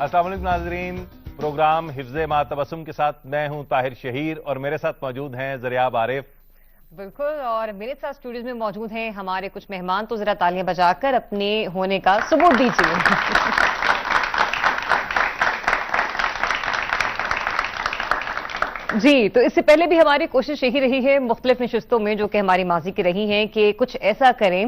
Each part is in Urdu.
السلام علیکم ناظرین، پروگرام حفظ ما تبسم کے ساتھ میں ہوں طاہر شہیر اور میرے ساتھ موجود ہیں زریاب عارف۔ بالکل، اور میرے ساتھ اسٹوڈیوز میں موجود ہیں ہمارے کچھ مہمان، تو ذرا تالیاں بجا کر اپنے ہونے کا ثبوت دیجیے۔ جی، تو اس سے پہلے بھی ہماری کوشش یہی رہی ہے مختلف نشستوں میں جو کہ ہماری ماضی کی رہی ہیں کہ کچھ ایسا کریں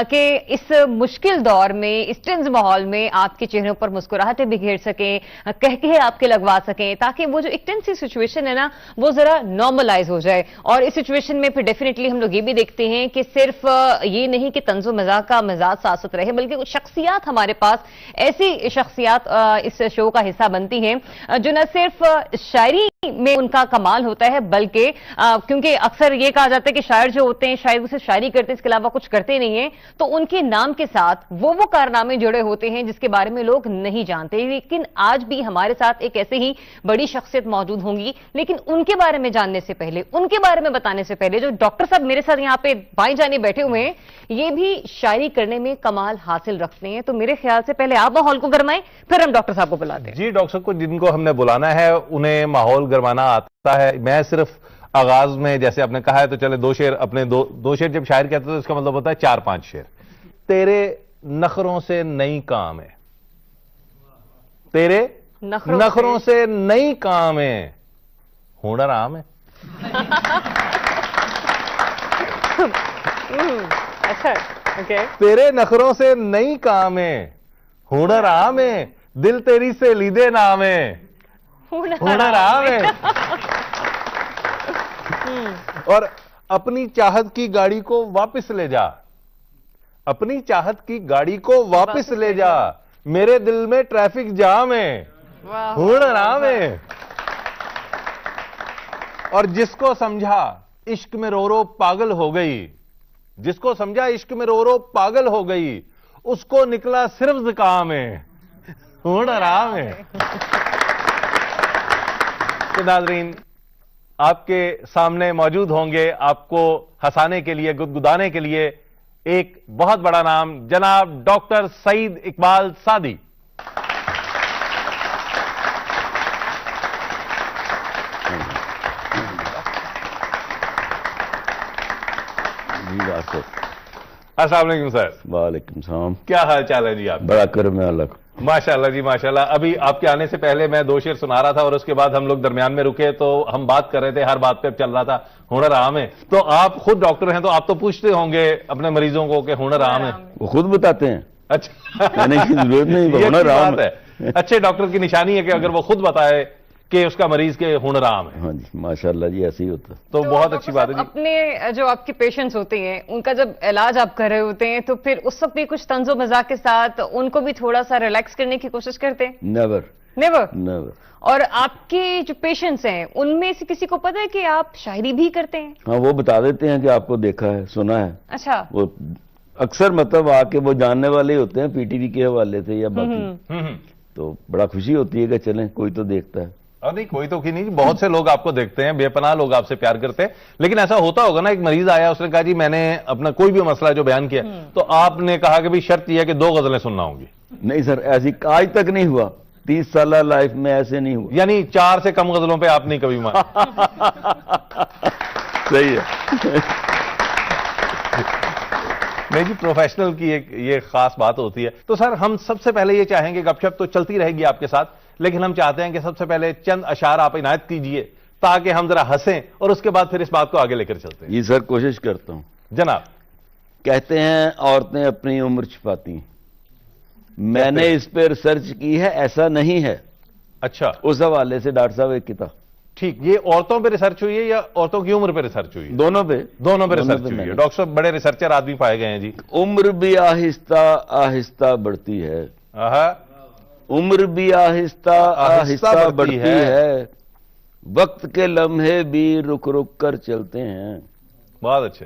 کہ اس مشکل دور میں، اس ٹینس ماحول میں آپ کے چہروں پر مسکراہٹیں بکھیر سکیں، کہہ آپ کے لگوا سکیں، تاکہ وہ جو ایک ٹینس سچویشن ہے نا وہ ذرا نارملائز ہو جائے۔ اور اس سچویشن میں پھر ڈیفینیٹلی ہم لوگ یہ بھی دیکھتے ہیں کہ صرف یہ نہیں کہ طنز و مزاح کا مزاج ساست رہے، بلکہ کچھ شخصیات ہمارے پاس، ایسی شخصیات اس شو کا حصہ بنتی ہیں جو نہ صرف شاعری میں ان کا کمال ہوتا ہے، بلکہ کیونکہ اکثر یہ کہا جاتا ہے کہ شاعر جو ہوتے ہیں شاید وہ صرف شاعری کرتے ہیں، اس کے علاوہ کچھ کرتے نہیں ہیں، تو ان کے نام کے ساتھ وہ کارنامے جڑے ہوتے ہیں جس کے بارے میں لوگ نہیں جانتے۔ لیکن آج بھی ہمارے ساتھ ایک ایسے ہی بڑی شخصیت موجود ہوں گی، لیکن ان کے بارے میں جاننے سے پہلے، ان کے بارے میں بتانے سے پہلے، جو ڈاکٹر صاحب میرے ساتھ یہاں پہ بائیں جانے بیٹھے ہوئے ہیں، یہ بھی شاعری کرنے میں کمال حاصل رکھتے ہیں۔ تو میرے خیال سے پہلے آپ ماحول کو گرمائیں، پھر ہم ڈاکٹر صاحب کو بلاتے ہیں۔ جی، ڈاکٹر صاحب کو جن کو ہم نے بلانا ہے انہیں ماحول گرمانا آتا ہے۔ میں صرف آغاز میں جیسے آپ نے کہا ہے تو چلے دو شعر، اپنے دو شعر جب شاعر کہتے تو اس کا مطلب ہوتا ہے 4-5 شعر۔ تیرے نخروں سے نئی کام ہے، تیرے نخروں سے نئی کام ہے، ہنر عام ہے۔ اچھا، تیرے نخروں سے نئی کام ہے، ہنر عام ہے، دل تیری سے لیدے نام ہے، ہنر عام ہے۔ اور اپنی چاہت کی گاڑی کو واپس لے جا، اپنی چاہت کی گاڑی کو واپس لے جا، میرے دل میں ٹریفک جام ہے، ہنر عام ہے۔ اور جس کو سمجھا عشق میں رو رو پاگل ہو گئی، جس کو سمجھا عشق میں رو رو پاگل ہو گئی، اس کو نکلا صرف زکام ہے، ہنر عام ہے۔ تو ناظرین، آپ کے سامنے موجود ہوں گے آپ کو ہنسانے کے لیے، گدگدانے کے لیے ایک بہت بڑا نام، جناب ڈاکٹر سعید اقبال سعدی۔ السلام علیکم سر۔ وعلیکم السلام۔ کیا حال چال ہے جی آپ؟ بڑا کرم ہے اللہ کا۔ ماشاءاللہ جی ماشاءاللہ۔ ابھی آپ کے آنے سے پہلے میں 2 شعر سنا رہا تھا اور اس کے بعد ہم لوگ درمیان میں رکے تو ہم بات کر رہے تھے، ہر بات پہ چل رہا تھا ہنر عام ہے۔ تو آپ خود ڈاکٹر ہیں تو آپ تو پوچھتے ہوں گے اپنے مریضوں کو کہ ہنر عام ہے؟ وہ خود بتاتے ہیں، اچھا، کہنے کی ضرورت نہیں، وہ یہ ہنر اچھی عام بات ہے۔ اچھے ڈاکٹر کی نشانی ہے کہ اگر وہ خود بتائے کہ اس کا مریض کے ہنر عام ہے، ہاں جی، ماشاءاللہ جی، ایسے ہی ہوتا ہے۔ تو بہت اچھی بات ہے جی۔ اپنے جو آپ کے پیشنٹس ہوتے ہیں ان کا جب علاج آپ کر رہے ہوتے ہیں تو پھر اس وقت بھی کچھ طنز و مزاح کے ساتھ ان کو بھی تھوڑا سا ریلیکس کرنے کی کوشش کرتے ہیں؟ Never never. نیور۔ اور آپ کے جو پیشنٹس ہیں ان میں سے کسی کو پتا ہے کہ آپ شاعری بھی کرتے ہیں؟ ہاں، وہ بتا دیتے ہیں کہ آپ کو دیکھا ہے، سنا ہے۔ اچھا۔ وہ اکثر مطلب آ کے وہ جاننے والے ہوتے ہیں پی ٹی وی کے حوالے سے یا باقی، تو بڑا خوشی ہوتی ہے کہ چلیں کوئی تو دیکھتا ہے۔ اور نہیں، کوئی تو نہیں، بہت سے لوگ آپ کو دیکھتے ہیں، بے پناہ لوگ آپ سے پیار کرتے ہیں، لیکن ایسا ہوتا ہوگا نا، ایک مریض آیا اس نے کہا جی میں نے اپنا کوئی بھی مسئلہ جو بیان کیا تو آپ نے کہا کہ بھی شرط یہ ہے کہ 2 غزلیں سننا ہوں گی۔ نہیں سر، ایسی آج تک نہیں ہوا، 30 سالہ لائف میں ایسے نہیں ہوا۔ یعنی 4 سے کم غزلوں پہ آپ نہیں کبھی مان؟ صحیح ہے۔ نہیں جی، پروفیشنل کی ایک یہ خاص بات ہوتی ہے۔ تو سر ہم سب سے پہلے یہ چاہیں گے، گپ شپ تو چلتی رہے گی آپ کے ساتھ، لیکن ہم چاہتے ہیں کہ سب سے پہلے چند اشعار آپ عنایت کیجئے تاکہ ہم ذرا ہنسیں اور اس کے بعد پھر اس بات کو آگے لے کر چلتے ہیں۔ جی سر، کوشش کرتا ہوں۔ جناب۔ کہتے ہیں عورتیں اپنی عمر چھپاتی ہیں، میں نے اس پہ ریسرچ کی ہے، ایسا نہیں ہے۔ اچھا، اس حوالے سے ڈاکٹر صاحب ایک کتاب۔ ٹھیک، یہ عورتوں پہ ریسرچ ہوئی ہے یا عورتوں کی عمر پہ ریسرچ ہوئی ہے؟ دونوں پہ ریسرچ ہوئی ہے۔ ڈاکٹر صاحب بڑے ریسرچر آدمی پائے گئے ہیں جی۔ عمر بھی آہستہ آہستہ بڑھتی ہے، عمر بھی آہستہ آہستہ بڑھتی ہے، وقت کے لمحے بھی رک رک کر چلتے ہیں۔ بہت اچھے۔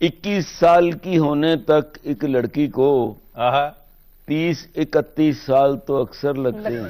21 سال کی ہونے تک ایک لڑکی کو 30-31 سال تو اکثر لگتے ہیں۔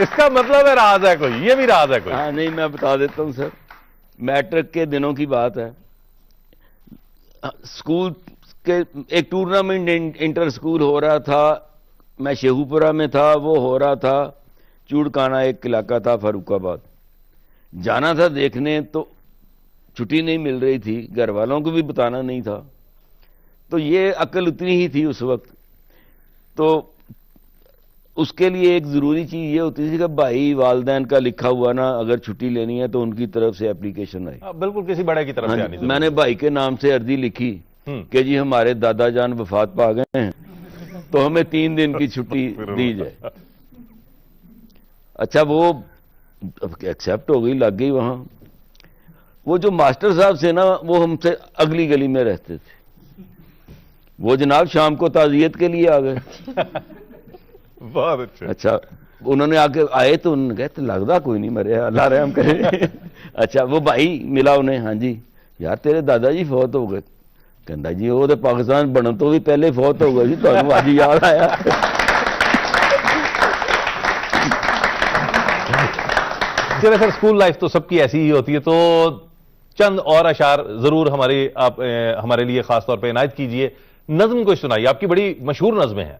اس کا مطلب ہے راز ہے کوئی, یہ بھی راز ہے کوئی. ہاں نہیں, میں بتا دیتا ہوں سر. میٹرک کے دنوں کی بات ہے, اسکول کے ایک ٹورنامنٹ انٹر اسکول ہو رہا تھا, میں شیخو پورہ میں تھا, وہ ہو رہا تھا چوڑکانہ, ایک علاقہ تھا فاروق آباد. جانا تھا دیکھنے, تو چھٹی نہیں مل رہی تھی, گھر والوں کو بھی بتانا نہیں تھا, تو یہ عقل اتنی ہی تھی اس وقت. تو اس کے لیے ایک ضروری چیز یہ ہوتی تھی کہ بھائی والدین کا لکھا ہوا نا, اگر چھٹی لینی ہے تو ان کی طرف سے اپلیکیشن آئی. بالکل کسی بڑے کی طرف سے آنی. میں نے بھائی کے نام سے عرضی لکھی کہ جی ہمارے دادا جان وفات پا گئے ہیں, تو ہمیں 3 دن کی چھٹی دی جائے. اچھا وہ ایکسیپٹ ہو گئی, لگ گئی وہاں. وہ جو ماسٹر صاحب سے نا, وہ ہم سے اگلی گلی میں رہتے تھے, وہ جناب شام کو تعزیت کے لیے آ گئے. بہت اچھا. اچھا انہوں نے آئے تو انہوں نے کہا لگتا کوئی نہیں مرے, اللہ رحم کرے. اچھا وہ بھائی ملا انہیں, ہاں جی یار تیرے دادا جی فوت ہو گئے. کہندا جی وہ تو پاکستان بنن تو بھی پہلے فوت ہو گئے جی, تمہیں اج یاد آیا. چلے سر, اسکول لائف تو سب کی ایسی ہی ہوتی ہے, تو چند اور اشعار ضرور آپ ہمارے لیے خاص طور پہ عنایت کیجئے. نظم کوئی سنائیے, آپ کی بڑی مشہور نظمیں ہیں.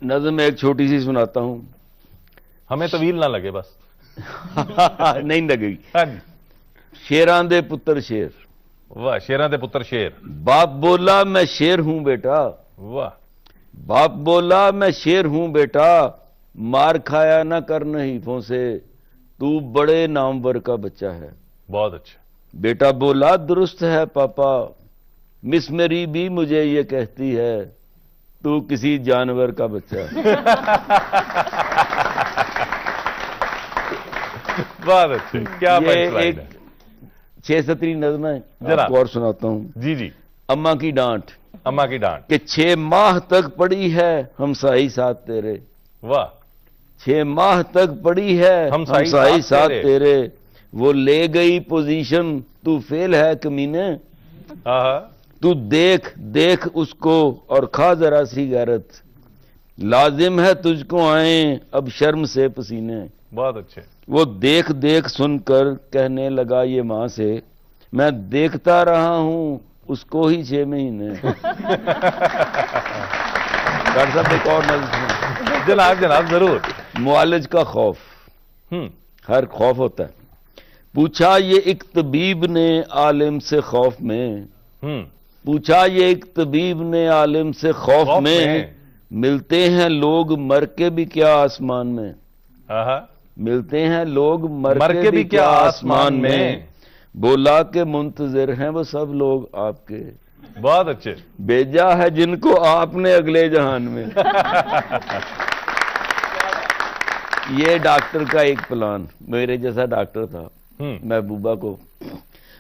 نظم ایک چھوٹی سی سناتا ہوں, ہمیں طویل نہ لگے بس. نہیں لگے گی. شیراں دے پتر شیر. واہ, شیراں دے پتر شیر. باپ بولا میں شیر ہوں بیٹا. واہ. باپ بولا میں شیر ہوں بیٹا, مار کھایا نہ کر حیفوں سے, تو بڑے نامور کا بچہ ہے. بہت اچھا. بیٹا بولا درست ہے پاپا, مس میری بھی مجھے یہ کہتی ہے, تو کسی جانور کا بچہ ہے. بہت اچھا. کیا یہ ایک 6 سطری نظم ہے, آپ کو اور سناتا ہوں. جی جی. اماں کی ڈانٹ. اماں کی ڈانٹ. کہ 6 ماہ تک پڑی ہے ہمسائی ساتھ تیرے. واہ. 6 ماہ تک پڑی ہے ہمسائی ساتھ تیرے, وہ لے گئی پوزیشن, تو فیل ہے کمینے. تو دیکھ اس کو اور کھا ذرا سی غیرت, لازم ہے تجھ کو آئیں اب شرم سے پسینے. بہت اچھے. وہ دیکھ سن کر کہنے لگا یہ ماں سے, میں دیکھتا رہا ہوں اس کو ہی 6 مہینے. ڈاکٹر صاحب ایک اور نظم. جناب ضرور. معالج کا خوف. ہر خوف ہوتا ہے. پوچھا یہ ایک طبیب نے عالم سے خوف میں. پوچھا یہ ایک طبیب نے عالم سے خوف میں, ملتے ہیں لوگ مر کے بھی کیا آسمان میں. ملتے ہیں لوگ مر کے بھی کیا آسمان میں, بولا کہ منتظر ہیں وہ سب لوگ آپ کے. بہت اچھے. بھیجا ہے جن کو آپ نے اگلے جہان میں. یہ ڈاکٹر کا ایک پلان, میرے جیسا ڈاکٹر تھا محبوبہ کو,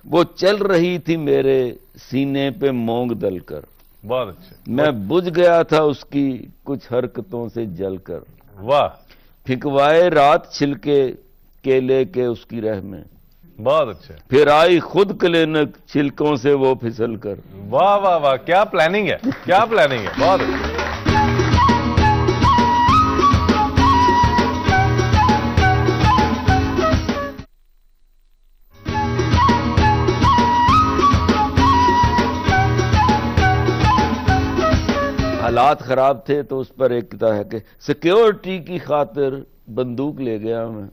وہ چل رہی تھی میرے سینے پہ مونگ دل کر. بہت اچھا. میں بجھ گیا تھا اس کی کچھ حرکتوں سے جل کر. واہ. پھنکوائے رات چھلکے کیلے کے اس کی رہ میں. بہت اچھا. پھر آئی خود کلینک چھلکوں سے وہ پھسل کر. واہ واہ واہ, کیا پلاننگ ہے, کیا پلاننگ ہے. بہت اچھا. حالات خراب تھے تو اس پر ایک کتاب ہے کہ سیکیورٹی کی خاطر بندوق لے گیا میں.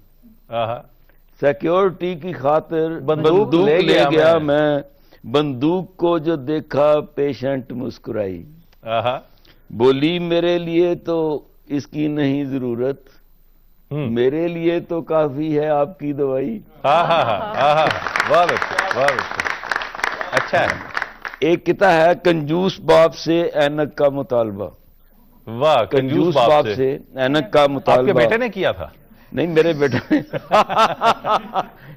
سیکیورٹی کی خاطر بندوق لے گیا میں, بندوق کو جو دیکھا پیشنٹ مسکرائی. بولی میرے لیے تو اس کی نہیں ضرورت, میرے لیے تو کافی ہے آپ کی دوائی. بہت اچھا. بہت اچھا. اچھا ہے. ایک کتاب ہے کنجوس باپ سے اینک کا مطالبہ. واہ. کنجوس باپ سے اینک کا مطالبہ. آپ کے بیٹے نے کیا تھا؟ نہیں, میرے بیٹے نے.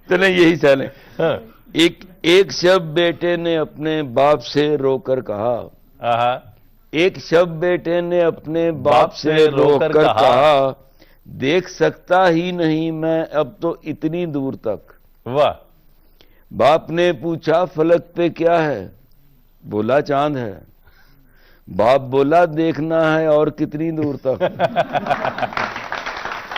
چلیں یہی چلیں. ایک شب بیٹے نے اپنے باپ سے رو کر کہا. ایک شب بیٹے نے اپنے باپ سے رو کر کہا, دیکھ سکتا ہی نہیں میں اب تو اتنی دور تک. واہ. باپ نے پوچھا فلک پہ کیا ہے, بولا چاند ہے. باپ بولا دیکھنا ہے اور کتنی دور تک.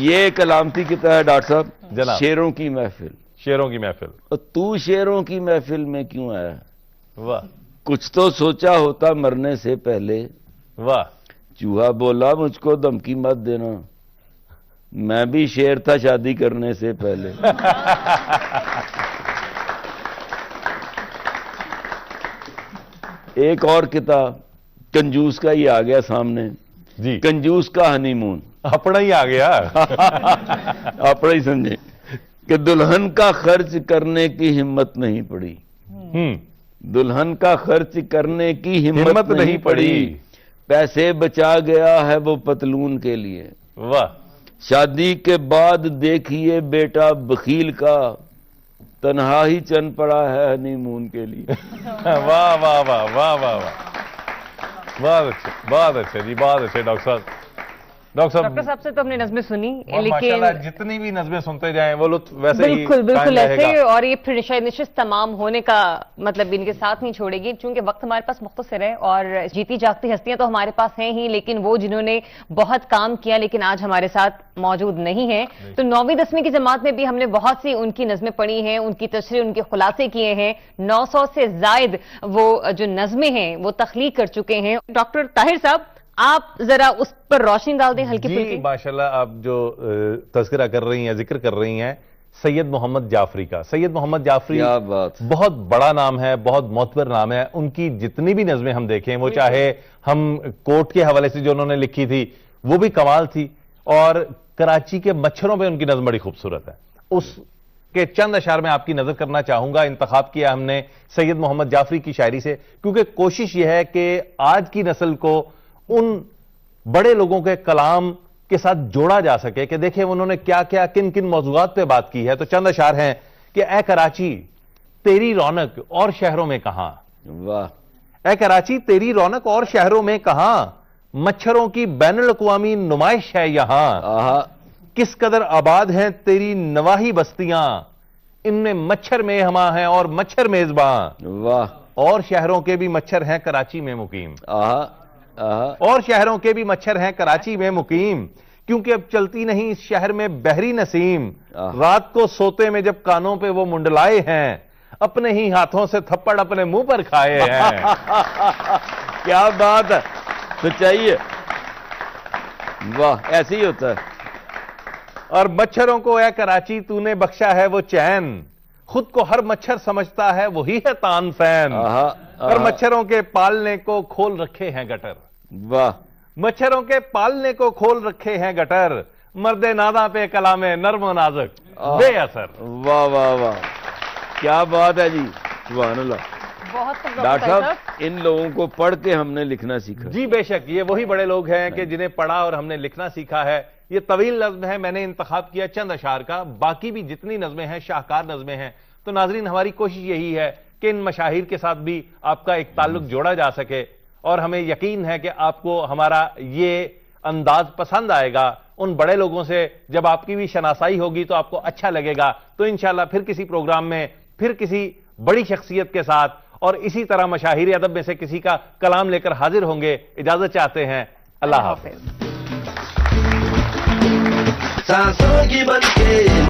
یہ ایک علامتی کتاب ہے ڈاکٹر صاحب، جناب۔ شیروں کی محفل۔ شیروں کی محفل، اور تو شیروں کی محفل میں کیوں آیا؟ واہ کچھ تو سوچا ہوتا مرنے سے پہلے۔ واہ، چوہا بولا مجھ کو دھمکی مت دینا، میں بھی شیر تھا شادی کرنے سے پہلے۔ ایک اور کتاب کنجوس کا ہی آ گیا سامنے، جی کنجوس کا ہنی مون۔ اپنا ہی آ گیا۔ آپ ہی سمجھے کہ دلہن کا خرچ کرنے کی ہمت نہیں پڑی، دلہن کا خرچ کرنے کی ہمت نہیں پڑی، پیسے بچا گیا ہے وہ پتلون کے لیے۔ واہ، شادی کے بعد دیکھیے بیٹا بخیل کا، تنہا ہی چن پڑا ہے ہنی مون کے لیے۔ واہ واہ واہ واہ واہ واہ، بہت اچھے، بہت اچھے جی، بہت اچھے ڈاکٹر صاحب۔ ڈاکٹر صاحب سے تو ہم نے نظمیں سنی، اور ماشاءاللہ جتنی بھی نظمیں سنتے جائیں وہ لطف ویسے ہی بالکل بالکل قائم رہے ایسے، گا۔ اور یہ پھر نشست تمام ہونے کا مطلب ان کے ساتھ نہیں چھوڑے گی، چونکہ وقت ہمارے پاس مختصر ہے اور جیتی جاگتی ہستیاں تو ہمارے پاس ہیں ہی، لیکن وہ جنہوں نے بہت کام کیا لیکن آج ہمارے ساتھ موجود نہیں ہیں۔ تو 9ویں 10ویں کی جماعت میں بھی ہم نے بہت سی ان کی نظمیں پڑھی ہیں، ان کی تشریح، ان کے خلاصے کیے ہیں، 900 سے زائد وہ جو نظمیں ہیں وہ تخلیق کر چکے ہیں۔ ڈاکٹر طاہر صاحب آپ ذرا اس پر روشنی ڈال دیں ہلکی جی پھلکی۔ ماشاءاللہ، آپ جو تذکرہ کر رہی ہیں، ذکر کر رہی ہیں سید محمد جعفری کا۔ سید محمد جعفری کیا بات، بہت بڑا نام ہے، بہت معتبر نام ہے۔ ان کی جتنی بھی نظمیں ہم دیکھیں، وہ چاہے ہم کوٹ کے حوالے سے جو انہوں نے لکھی تھی وہ بھی کمال تھی، اور کراچی کے مچھروں پہ ان کی نظم بڑی خوبصورت ہے۔ اس کے چند اشعار میں آپ کی نظر کرنا چاہوں گا۔ انتخاب کیا ہم نے سید محمد جعفری کی شاعری سے، کیونکہ کوشش یہ ہے کہ آج کی نسل کو ان بڑے لوگوں کے کلام کے ساتھ جوڑا جا سکے کہ دیکھیں انہوں نے کیا کیا، کن کن موضوعات پہ بات کی ہے۔ تو چند اشعار ہیں کہ اے کراچی تیری رونق اور شہروں میں کہاں، واہ، اے کراچی تیری رونق اور شہروں میں کہاں، مچھروں کی بین الاقوامی نمائش ہے یہاں، آہا، کس قدر آباد ہیں تیری نواحی بستیاں، ان میں مچھر میں ہماں ہیں اور مچھر میزباں، واہ، اور شہروں کے بھی مچھر ہیں کراچی میں مقیم، آہا، آہا، اور شہروں کے بھی مچھر ہیں کراچی میں مقیم، کیونکہ اب چلتی نہیں اس شہر میں بحری نسیم، رات کو سوتے میں جب کانوں پہ وہ منڈلائے ہیں، اپنے ہی ہاتھوں سے تھپڑ اپنے منہ پر کھائے ہیں۔ کیا بات ہے، سچائی ہے، واہ، ایسے ہی ہوتا ہے۔ اور مچھروں کو اے کراچی تو نے بخشا ہے وہ چین، خود کو ہر مچھر سمجھتا ہے وہی ہے تان فین، آہا، اور مچھروں کے پالنے کو کھول رکھے ہیں گٹر، واہ، مچھروں کے پالنے کو کھول رکھے ہیں گٹر، مرد ناداں پہ کلام نرم و نازک بے اثر۔ واہ واہ واہ، کیا بات ہے جی، سبحان اللہ۔ بہت خوب ڈاکٹر صاحب ان لوگوں کو پڑھ کے ہم نے لکھنا سیکھا۔ جی بے شک، یہ وہی بڑے لوگ ہیں کہ جنہیں پڑھا اور ہم نے لکھنا سیکھا ہے۔ یہ طویل نظم ہے، میں نے انتخاب کیا چند اشعار کا، باقی بھی جتنی نظمیں ہیں شاہکار نظمیں ہیں۔ تو ناظرین ہماری کوشش یہی ہے کہ ان مشاہیر کے ساتھ بھی آپ کا ایک تعلق جوڑا جا سکے، اور ہمیں یقین ہے کہ آپ کو ہمارا یہ انداز پسند آئے گا۔ ان بڑے لوگوں سے جب آپ کی بھی شناسائی ہوگی تو آپ کو اچھا لگے گا۔ تو انشاءاللہ پھر کسی پروگرام میں پھر کسی بڑی شخصیت کے ساتھ اور اسی طرح مشاہیر ادب میں سے کسی کا کلام لے کر حاضر ہوں گے۔ اجازت چاہتے ہیں، اللہ حافظ۔ سانسوں کی بن کے